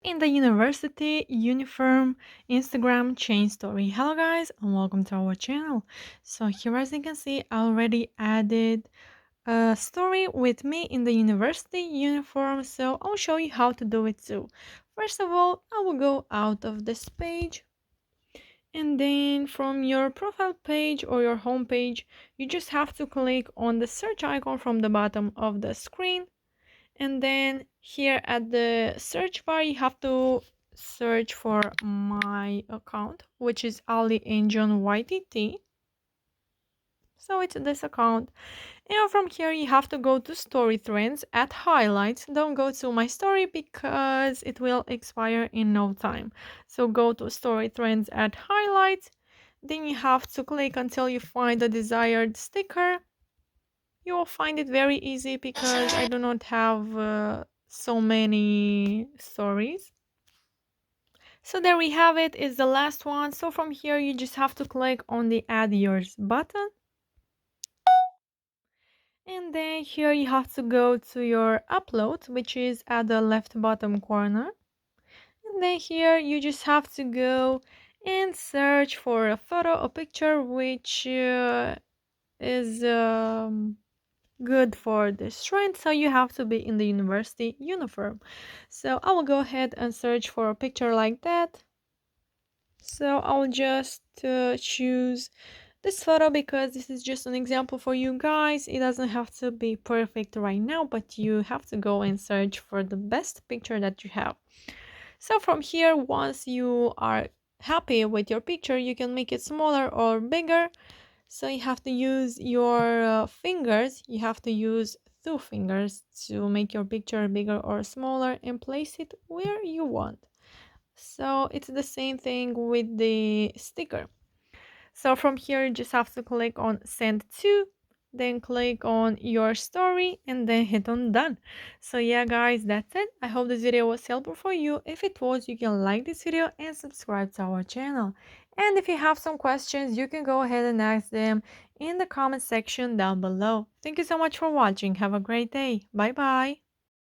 in the university uniform Instagram chain story. Hello guys and welcome to our channel. So here, as you can see, I already added a story with me in the university uniform, so I'll show you how to do it too. First of all, I will go out of this page, and then from your profile page or your home page, you just have to click on the search icon from the bottom of the screen, and then here at the search bar you have to search for my account, which is Ali Angel YTT. So it's this account, and from here you have to go to story trends at highlights. Don't go to my story because it will expire in no time. So go to story trends at highlights, then you have to click until you find the desired sticker. You will find it very easy because I do not have so many stories. So there we have it, is the last one. So from here you just have to click on the add yours button, and then here you have to go to your upload, which is at the left bottom corner, and then here you just have to go and search for a photo, a picture which is good for this trend. So you have to be in the university uniform. So I will go ahead and search for a picture like that. So I'll just choose this photo because this is just an example for you guys. It doesn't have to be perfect right now, but you have to go and search for the best picture that you have. So from here, once you are happy with your picture, you can make it smaller or bigger. So you have to use your fingers. You have to use two fingers to make your picture bigger or smaller and place it where you want. So it's the same thing with the sticker. So from here, you just have to click on send to, then click on your story and then hit on done. So yeah guys, that's it. I hope this video was helpful for you. If it was, you can like this video and subscribe to our channel. And if you have some questions, you can go ahead and ask them in the comment section down below. Thank you so much for watching. Have a great day. Bye bye.